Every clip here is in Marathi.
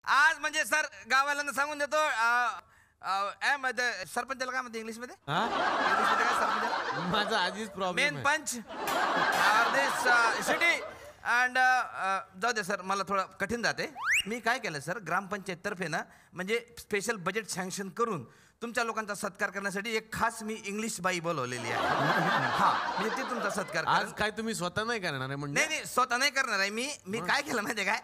आज म्हणजे सर गावाला सांगून देतो सरपंचाला काय म्हणते इंग्लिशमध्ये इंग्लिशमध्ये काय सरपंच माझा आधीच प्रॉब्लेम मेन पंच दिस सिटी अँड जाऊ दे सर मला थोडं कठीण जाते. मी काय केलं सर ग्रामपंचायत तर्फे ना म्हणजे स्पेशल बजेट सँक्शन करून तुमच्या लोकांचा सत्कार करण्यासाठी एक खास मी इंग्लिश बाई बोलवलेली आहे. हा म्हणजे ते तुमचा सत्कार आज काय तुम्ही स्वतः नाही करणार आहे म्हणजे? नाही स्वतः नाही करणार आहे मी काय केलं माहिती काय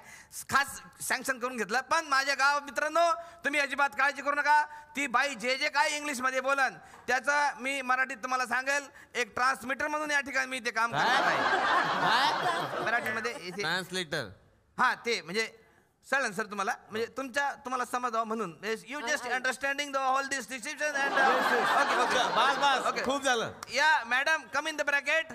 खास सँक्शन करून घेतलं. पण माझ्या गाव मित्रांनो तुम्ही अजिबात काळजी करू नका. ती बाई जे जे काय इंग्लिशमध्ये बोलन त्याचं मी मराठीत तुम्हाला सांगेल. एक ट्रान्समीटर म्हणून या ठिकाणी मी ते काम करणार आहे मराठीमध्ये ट्रान्सलेटर. हा ते म्हणजे चालेल सर तुम्हाला म्हणजे तुम्हाला समजावं म्हणून you just understanding the all this description and okay बस खूप झालं. या madam come in the bracket.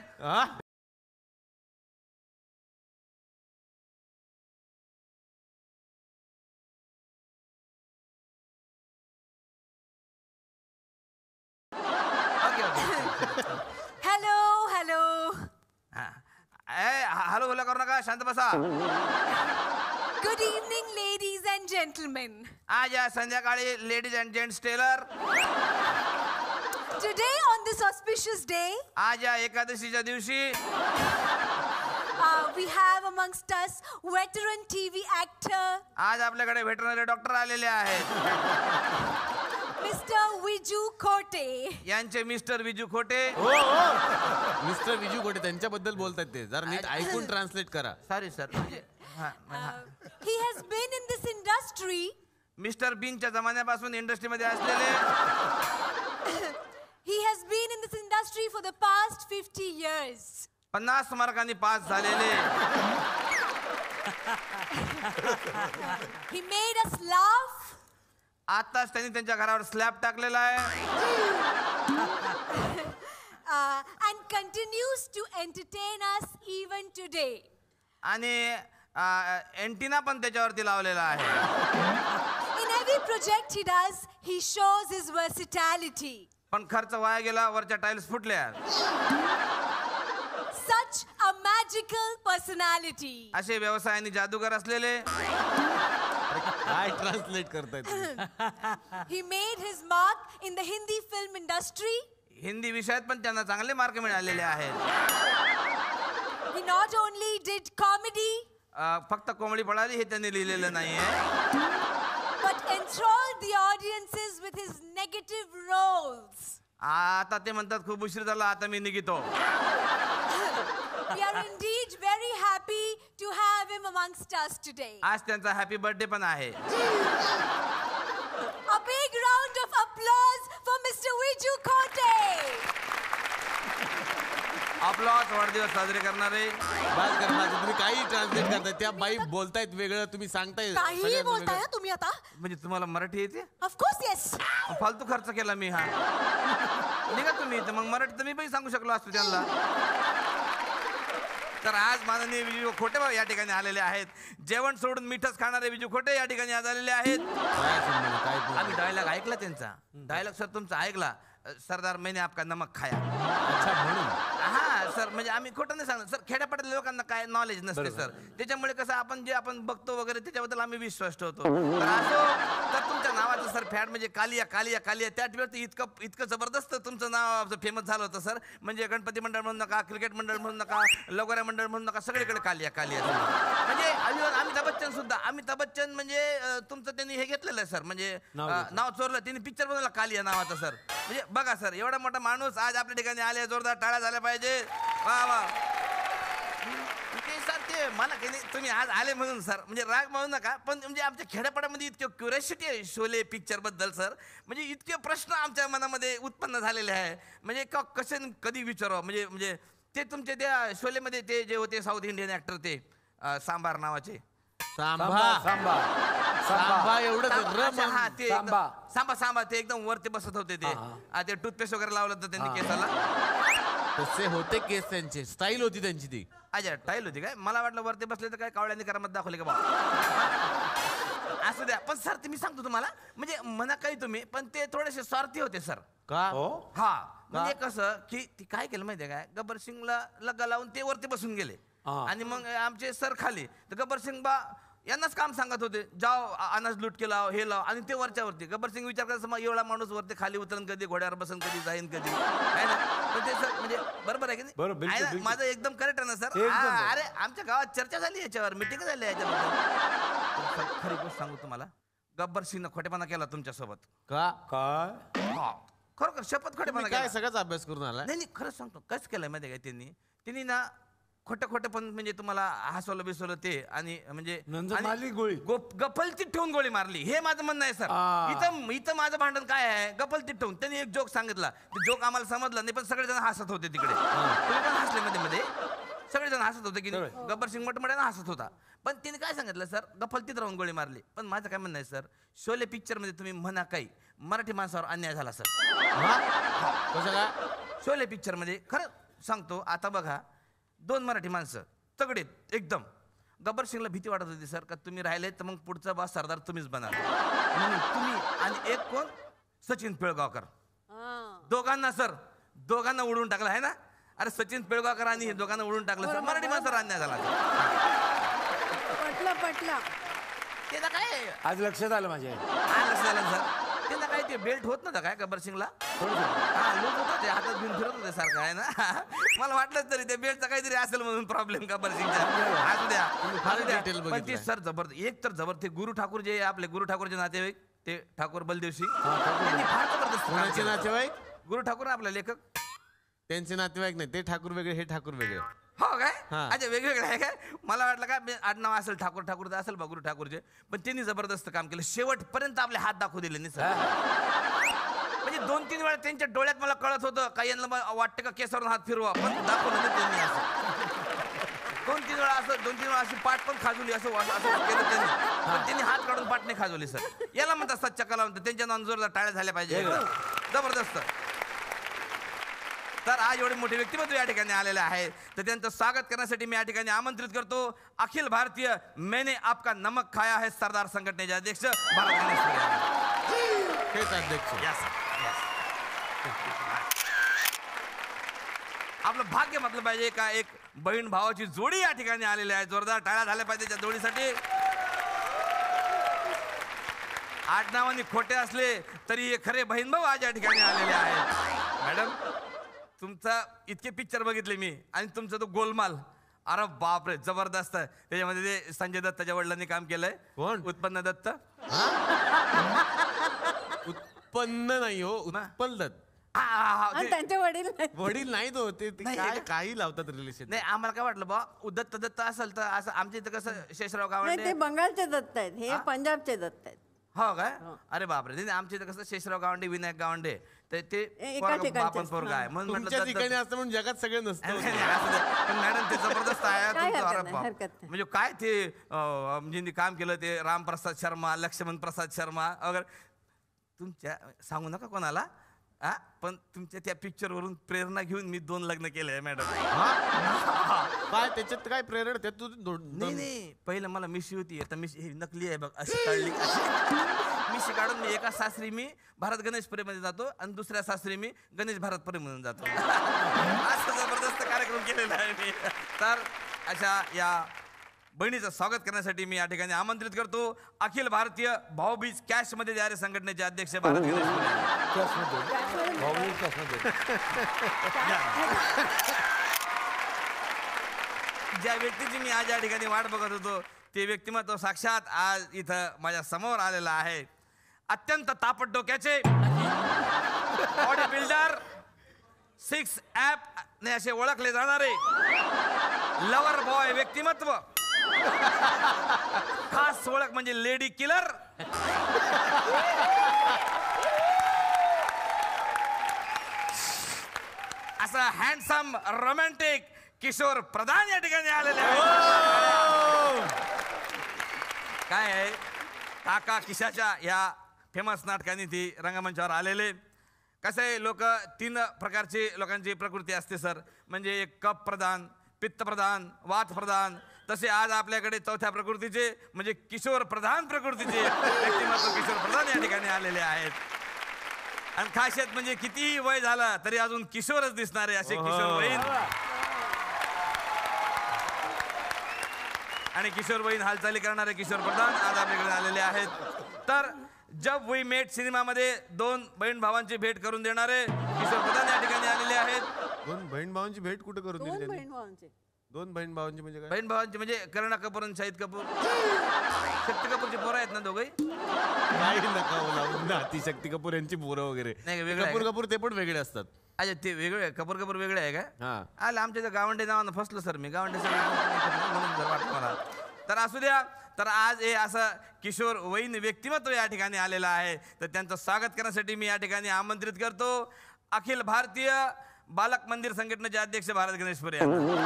Hello hello. Hello बोला करू नका शांत बसा. Good evening ladies and gentlemen. आज या संध्याकाळी ladies and gents tailor. Today on this auspicious day आज या एकादशीच्या दिवशी we have amongst us veteran TV actor आज आपल्याकडे व्हेटरनरी डॉक्टर आलेले आहेत. Mr. Viju Khote. यांचे मिस्टर विजू खोटे. मिस्टर विजू खोटे त्यांच्याबद्दल बोलतात ते जरा नीट ऐकून ट्रान्सलेट करा. Sorry sir. He has been in this industry. Mister बीनच्या जमान्यापासून इंडस्ट्रीमध्ये असलेले. He has been in this industry for the past 50 years. 50 मार्कांनी pass झालेले. He made us laugh. आताच त्यांनी त्यांच्या घरावर स्लॅब टाकलेला आहे. And continues to entertain us even today. आणि एंटिना पण त्याच्यावरती लावलेला आहे. In every project he does, he shows his versatility. पण खर्च वाया गेला वरच्या टाइल्स फुटल्या. Such a magical personality. असे व्यवसायाने जादूगार असलेले. काय ट्रान्सलेट करतायत? He made his mark in the Hindi film industry. Hindi विषयात पण त्यांना चांगले मार्क मिळालेले आहेत. He not only did comedy, फक्त कोंबडी पळाली हे त्यांनी लिहिलेलं नाहीये. but enthralled the audiences with his negative roles. आता ते म्हणतात खूप उशीर झाला आता मी निघतो. We are indeed very happy to have him amongst us today. आज त्यांचा हॅपी बर्थडे पण आहे. A big round of applause for Mr. Viju Khote. आपलाच वाढदिवस साजरे करणारे. बस कर माझं तुम्ही काही ट्रान्सलेट करताय. त्या बाई बोलतायत वेगळं तुम्ही सांगताय काही बोलताय ना तुम्ही आता. म्हणजे तुम्हाला मराठी येते? Of course yes. फालतू खर्च केला मी. हा निघा तुम्ही तर मग मराठी तर मी पण सांगू शकलो असतो त्यांना. तर आज माननीय विजू खोटे या ठिकाणी आलेले आहेत. जेवण सोडून मिठच खाणारे विजू खोटे या ठिकाणी आज आलेले आहेत. आम्ही डायलॉग ऐकला त्यांचा. डायलॉग सर तुमचा ऐकला. सरदार मैंने आपका नमक खाया. अच्छा म्हणून. हा सर म्हणजे आम्ही खोटं नाही सांगणार सर. खेड्यापाड्यातल्या लोकांना काय नॉलेज नसते सर. त्याच्यामुळे कसं आपण जे आपण बघतो वगैरे त्याच्याबद्दल आम्ही विश्वास ठेवतो. तर असो तर तुमच्या नावाचं सर फॅड म्हणजे कालिया कालिया कालिया त्यावेळी इतकं जबरदस्त तुमचं नाव फेमस झालं होतं सर. म्हणजे गणपती मंडळ म्हणू नका, क्रिकेट मंडळ म्हणू नका, लगोऱ्या मंडळ म्हणू नका, सगळीकडे कालिया कालिया. म्हणजे अमिताभ बच्चन सुद्धा. अमिताभ बच्चन म्हणजे तुमचं त्यांनी हे घेतलेलं आहे सर म्हणजे नाव चोरलं त्यांनी. पिक्चर बनवला कालिया नावाचा सर. म्हणजे बघा सर एवढा मोठा माणूस आज आपल्या ठिकाणी आले. जोरदार टाळ्या झाल्या पाहिजे. वा वा. सर ते मला काही नाही तुम्ही आज आले म्हणून सर म्हणजे राग म्हणू नका. पण म्हणजे आमच्या खेड्यापाड्यामध्ये इतकं क्युरियोसिटी आहे शोले पिक्चर बद्दल सर. म्हणजे इतके प्रश्न आमच्या मनामध्ये उत्पन्न झालेले आहे. म्हणजे कसे कधी विचारावं. म्हणजे ते तुमचे त्या शोलेमध्ये ते जे होते साऊथ इंडियन ऍक्टर ते सांबार नावाचे. सांबा एवढं सांबा ते एकदम वरती बसत होते. ते टूथपेस्ट वगैरे लावलं तर त्यांनी केसाला. तसे होते केस त्यांचे. स्टाईल होती त्यांची ती. अच्छा टाईल होती काय? मला वाटलं वरती बसले तर काय कावळ्यांनी करामत दाखवली का बा. असू द्या. पण सर ते मी सांगतो तुम्हाला म्हणजे म्हणा काही तुम्ही पण ते थोडेसे स्वार्थी होते सर. का? हा म्हणजे कसं की ती काय केलं माहितीये काय गब्बर सिंगला लग्गा लावून ते वरती बसून गेले. आणि मग आमचे सर खाली तर गब्बर सिंग बा यांनाच काम सांगत होते, जाओ अनाज लूट के लाव, हे लाव, आणि ते वरच्यावरती. गब्बर सिंग विचार करायचं, मग एवढा माणूस वरती खाली उतरण कधी, घोड्यावर बसन कधी, जाईन कधी, आहे ना. पण ते सर म्हणजे बरोबर आहे की नाही? बरोबर, बिलकुल, आहे ना? बिलकुल. माझं एकदम करेक्ट आहे ना सर? एकदम हा, बरोबर. अरे आमच्या गावात चर्चा झाली याच्यावर, मिटिंग झाली याच्याबद्दल. पण सर, खरी गोष्ट सांगू तुम्हाला, गब्बर सिंगनं खोटेपणा केला तुमच्यासोबत. का काय हा, खरोखर शपथ खोटेपणा तुम्ही काय केला. सगळंच अभ्यास करून आला नाही खरंच सांगतो, कसं केलंय माहिती आहे का त्यांनी ना खोटं पण म्हणजे तुम्हाला हसवलं बिसवलं ते, आणि म्हणजे नंतर आणि मारली गोळी. गफलतीत ठेवून गोळी मारली, हे माझं म्हणणं आहे सर. इथं माझं भांडण काय आहे, गफलतीत ठेवून त्यांनी एक जोक सांगितला, जोक आम्हाला समजला नाही, पण सगळेजण हसत होते तिकडे. तुम्ही पण हसले मध्ये सगळेजण हसत होते की नाही? गब्बर सिंग मोठमोठ्यानं हसत होता, पण तिने काय सांगितलं सर, गफलतीत राहून गोळी मारली. पण माझं काय म्हणणं आहे सर, शोले पिक्चर मध्ये तुम्ही म्हणा काही, मराठी माणसावर अन्याय झाला सर. कसं काय शोले पिक्चर मध्ये खरं सांगतो, आता बघा 2 मराठी माणसं तगडेत एकदम. गब्बर सिंगला भीती वाटत होती सर, का तुम्ही राहिले तर मग पुढचा बा सरदार तुम्हीच बना, म्हणून तुम्ही आणि एक कोण, सचिन पिळगावकर, दोघांना उडवून टाकलं आहे ना. अरे सचिन पिळगावकर आणि हे दोघांना उडवून टाकलं सर, मराठी माणसावर अन्याय झाला. पटलं त्याला काय आज लक्षात आलं माझ्या. लक्षात आलं सर, त्यांना काय ते बेल्ट होत नव्हतं काय गब्बर सिंगला? हा, लूज होता ते, हातात घेऊन फिरत होते सारखं, आहे ना. मला वाटलं तरी ते बेल्टचा काहीतरी असेल म्हणून प्रॉब्लेम गब्बर सिंगचा. असू द्या. detail पण बघितलंय. ती सर जबरदस्त, एक तर जबरदस्त. ते गुरु ठाकूर जे आपले गुरु ठाकूरचे नातेवाईक, ते ठाकूर बलदेव सिंग, त्यांनी फार जबरदस्त काम कोणाचे केलं. नातेवाईक? गुरु ठाकूर आपला लेखक. त्यांचे नातेवाईक नाही, ते ठाकूर वेगळे, हे ठाकूर वेगळे. हो काय? हा. अच्छा, वेगवेगळं आहे काय? मला वाटलं काय आडनाव असेल ठाकूर तर असेल बा गुरु ठाकूरचे. पण त्यांनी जबरदस्त काम केलं, शेवटपर्यंत आपले हात दाखवू दिले नाही सर. म्हणजे 2-3 वेळा त्यांच्या डोळ्यात मला कळत होतं काही यांना वाटतं का केसावरून हात फिरवा, पण दाखवलं नाही त्यांनी असं. 2-3 वेळा अशी पाठ पण खाजवली, असं केलं त्यांनी. पण त्यांनी हात काढून पाठ नाही खाजवली सर. याला म्हणतात सच्चा कला म्हणतात. त्यांच्या नावाने जोरदार टाळ्या झाल्या पाहिजे. जबरदस्त. तर आज एवढे मोठे व्यक्तिमत्व या ठिकाणी आलेले आहेत, तर त्यांचं स्वागत करण्यासाठी मी या ठिकाणी आमंत्रित करतो अखिल भारतीय मैंने आपका नमक खाया है सरदार संघटनेचे अध्यक्ष भारत गणेश पुरे. तेच अध्यक्ष. आपलं भाग्य म्हटलं पाहिजे का एक बहीण भावाची जोडी या ठिकाणी आलेली आहे. जोरदार टाळ्या झाल्या पाहिजे त्या जोडीसाठी. आडनावानी खोटे असले तरी हे खरे बहीण भाऊ आज या ठिकाणी आलेले आहेत. मॅडम, तुमचा इतके पिक्चर बघितले मी, आणि तुमचा तो गोलमाल, अरे बापरे जबरदस्त आहे. त्याच्यामध्ये ते संजय दत्ताच्या वडिलांनी काम केलंय. कोण? उत्पन्न दत्त. उत्पन्न नाही हो, उत्पन्न दत्त. आणि त्यांचे वडील वडील नाही तो, ते नाही, काय हे- काही लावतात रिलेशन. नाही, आम्हाला काय वाटलं बा दत्त असेल तर असं आमच्या इथं कसं शेषराव नाही गावंडे. ते बंगालचे दत्त आहेत, हे पंजाबचे दत्त आहेत. हो काय? अरे बापरे. नाही, आमच्या इथं कसं शेषराव गावंडे, विनायक गावंडे, ते एका पोरगं ठिकाणचेच. बापन पोरगा आहे म्हणून म्हटलं तुमच्या दत्त. ठिकाणी असतं म्हणून जगात सगळे नसतं. नाही, नाही, असू दे. पण मॅडम ते जबरदस्त आहे काय तुमचं. हरकत अरे नाही, बाप. हरकत नाही. म्हणजे काय ते ज्यांनी काम केलं ते रामप्रसाद शर्मा, लक्ष्मण प्रसाद शर्मा वगैरे. तुमच्या सांगू नका कोणाला, हा, पण तुमच्या त्या पिक्चर वरून प्रेरणा घेऊन मी 2 लग्न केले आहे मॅडम. काय त्याच्यात काय प्रेरणा त्यात तू नाही, पहिलं मला मिशी होती, आता मिशी ही नकली आहे बघ, अशी काढली. मिशी काढून मी एका सासरी मी भारत गणेशपुरे मध्ये जातो, आणि दुसऱ्या सासरी मी गणेश भारतपुरे म्हणून जातो. असं जबरदस्त कार्यक्रम केलेला आहे मी. तर अशा या बहिणीचं स्वागत करण्यासाठी मी या ठिकाणी आमंत्रित करतो अखिल भारतीय भाऊबीज कॅश मध्ये जाणारे संघटनेचे अध्यक्ष भारत गणेश पुरे. ज्या व्यक्तीची मी आज या ठिकाणी वाट बघत होतो ते व्यक्तिमत्व साक्षात आज इथं माझ्या समोर आलेलं आहे. अत्यंत तापट डोक्याचे बॉडी बिल्डर, 6 ॲप ने असे ओळखले जाणारे लवर बॉय व्यक्तिमत्व, खास ओळख म्हणजे लेडी किलर. असं हँडसम रोमॅन्टिक किशोर प्रधान या ठिकाणी आलेले आहेत. काय आहे, काका किशाच्या या फेमस नाटकाने ती रंगमंचावर आलेले. कसं आहे, लोक 3 प्रकारची लोकांची प्रकृती असते सर. म्हणजे एक कप प्रधान, पित्त प्रधान, वात प्रधान. तसे आज आपल्याकडे 4थ्या प्रकृतीचे म्हणजे किशोर प्रधान प्रकृतीचे व्यक्तिमत्व किशोर प्रधान या ठिकाणी आलेले आहेत. आणि खासियत म्हणजे कितीही वय झालं तरी अजून किशोरच दिसणारे असे किशोर वयीन. आणि किशोर वहीन हालचाली करणारे किशोर प्रधान आज आपल्याकडे आलेले आहेत. तर जब वी मेट सिनेमामध्ये 2 बहीण भावांची भेट करून देणारे किशोर प्रधान या ठिकाणी आलेले आहेत. 2 बहीण भावांची भेट कुठे करून दिली दोन त्यांनी? बहीण भावांचे 2 बहीण भावांची म्हणजे काय? बहीण भावांची म्हणजे करीना कपूर आणि शाहिद कपूर. शक्ती कपूरची पोरं आहेत ना दोघे. काही नका लावून ना ती शक्ती कपूर यांची पोरं वगैरे. नाही, वेगळं आहे कपूर का? कपूर ते पण वेगळे असतात. अच्छा ते वेगळे कपूर कपूर वेगळे आहे का? हा. आलं आमच्या इथं गावंडे नावानं फसलो सर मी. गावंडे सर म्हणून जर वाटलं मला. तर असू द्या. तर आज हे असं किशोर वहीन व्यक्तिमत्व या ठिकाणी आलेलं आहे. तर त्यांचं स्वागत करण्यासाठी मी या ठिकाणी आमंत्रित करतो अखिल भारतीय बालक मंदिर संघटनेचे अध्यक्ष भारत गणेशपुरे यांना.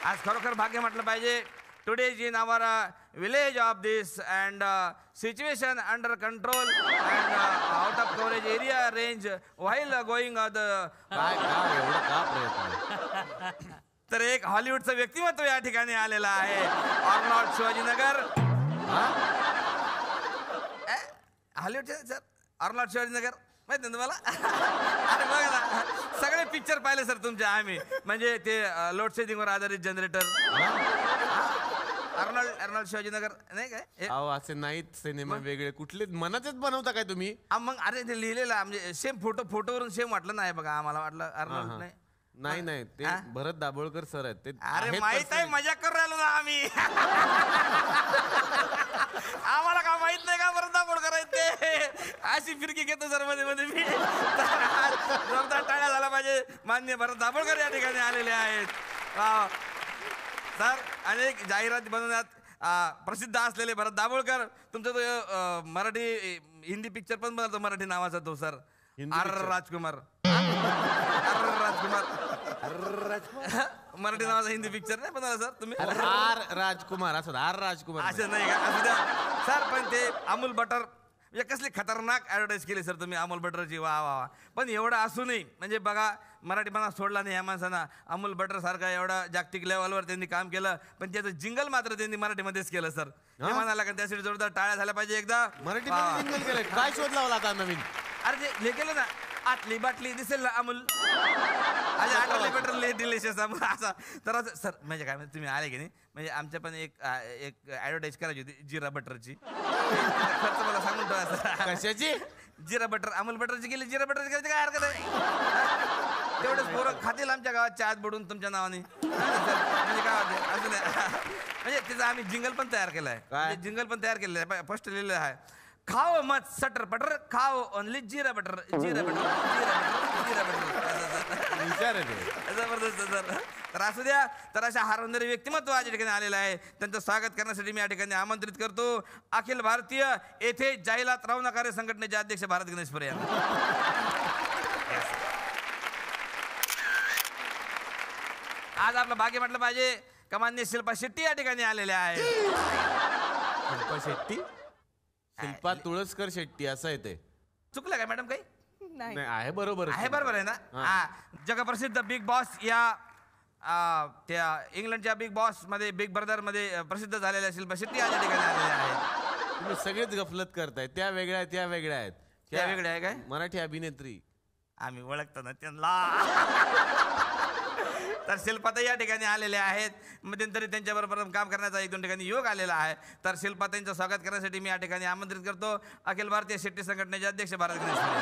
आज खरोखर भाग्य म्हटलं पाहिजे. Today is in our village of this and situation under control and out of coverage area range while going the. काय काय एवढं का प्रयत्न? तर एक हॉलिवूडचं व्यक्तिमत्व या ठिकाणी आलेलं आहे. अर्नॉल्ड शिवाजीनगर. हॉलिवूडचे सर अर्नॉल्ड शिवाजीनगर माहित नाही तुम्हाला? अरे बघा ना सगळे पिक्चर पाहिले सर तुमचे आम्ही. म्हणजे ते लोड शेडिंगवर आधारित जनरेटर. अर्नॉल्ड शिवाजीनगर नाही काय? अहो असे नाहीत सिनेमा वेगळे कुठले मनाचेच बनवता काय तुम्ही? मग अरे ते लिहिलेलं म्हणजे सेम फोटोवरून सेम वाटलं नाही बघा आम्हाला. वाटलं अर्नॉल्ड नाही. नाही नाही ते भरत दाभोळकर सर आहेत ते. अरे आहेत माहित आहे personally. मजा करून राहिलो ना आम्ही. आम्हाला का माहित नाही का भरत दाभोळकर आहेत ते. अशी फिरकी घेतो सर मध्ये मध्ये मी. जोरदार टाळ्या झाला पाहिजे. मान्य भरत दाभोळकर या ठिकाणी आलेले आहेत. वा. सर अनेक जाहिराती बनवण्यात प्रसिद्ध असलेले भरत दाभोळकर. तुमचा तो मराठी हिंदी पिक्चर पण बनवतो मराठी नावाचा तो sir. Hindi R picture? Rajkumar. R Rajkumar. Marathi नावाचा हिंदी पिक्चर नाही बनवला सर तुम्ही? आर राजकुमार असं आर राजकुमार असं नाही का? असू द्या सर. पण ते अमूल बटर म्हणजे कसली खतरनाक ऍडव्हर्टाईज केली सर तुम्ही अमूल बटरची. वा वा वा. पण एवढं असूनही म्हणजे बघा मराठीपणा सोडला नाही या माणसानं. अमूल बटर सारखा एवढा जागतिक लेवलवर त्यांनी काम केलं. पण त्याचं जिंगल मात्र त्यांनी मराठीमध्येच केलं सर. हे म्हणाला का त्यासाठी जोरदार टाळ्या झाल्या पाहिजे एकदा. मराठी वा. जिंगल केलंय. काय शोध लावला आता नवीन? अरे ते हे केलं ना आतली बाटली दिसेल ना अमूल. अरे आटली बटर डिलिशियस अमूल असा. तर असं सर म्हणजे काय तुम्ही आले की नाही म्हणजे आमच्या पण एक ऍडव्हर्टाईज करायची होती जिरा बटरची. खर्च मला सांगून ठेवा सर. कशाची? जिरा बटर अमूल बटरची गेली जिरा बटरची करायची काय हरकत आहे? तेवढेच पोरं खातील आमच्या गावात चहात बुडून तुमच्या नावाने. म्हणजे काय होते असं नाही. म्हणजे तिचं आम्ही जिंगल पण तयार केलं आहे. जिंगल पण तयार केलेलं आहे. फर्स्ट लिहिलेलं आहे खाओ मत सटर बटर खाओ ओनली जिरा बटर जिरा बटर जिरा बटर जिरा बटर. विचार आहे ते. जबरदस्त सर. तर असू द्या. तर अशा हारवणारे व्यक्तिमत्व आज या ठिकाणी आलेलं आहे. त्यांचं स्वागत करण्यासाठी मी या ठिकाणी आमंत्रित करतो अखिल भारतीय येथे जाहिरात रवानकारी संघटनेचे अध्यक्ष भारत गणेशपुरे यांना. आज आपलं भाग्य म्हटलं पाहिजे का मान्य शिल्पा शेट्टी या ठिकाणी आलेल्या आहेत. शिल्पा शेट्टी? शिल्पा तुळसकर शेट्टी असं आहे ते. चुकलं काय मॅडम काही? नाही आहे बरोबर आहे बरोबर आहे ना? हा. जगप्रसिद्ध बिग बॉस या त्या इंग्लंडच्या बिग बॉस मध्ये बिग ब्रदर मध्ये प्रसिद्ध झालेल्या शिल्पा शेट्टी या ठिकाणी आलेल्या आहेत. तुम्ही सगळेच गफलत करताय. त्या वेगळ्या आहेत त्या वेगळ्या आहेत. त्या वेगळ्या आहे काय? मराठी अभिनेत्री. आम्ही ओळखतो ना त्यांना. तर शिल्पाताई या ठिकाणी आलेले आहेत. मध्यंतरी त्यांच्याबरोबर काम करण्याचा 1-2 ठिकाणी योग आलेला आहे. तर शिल्पाताईंचं स्वागत करण्यासाठी मी या ठिकाणी आमंत्रित करतो अखिल भारतीय शेट्टी संघटनेचे अध्यक्ष भारत गणेशपुरे.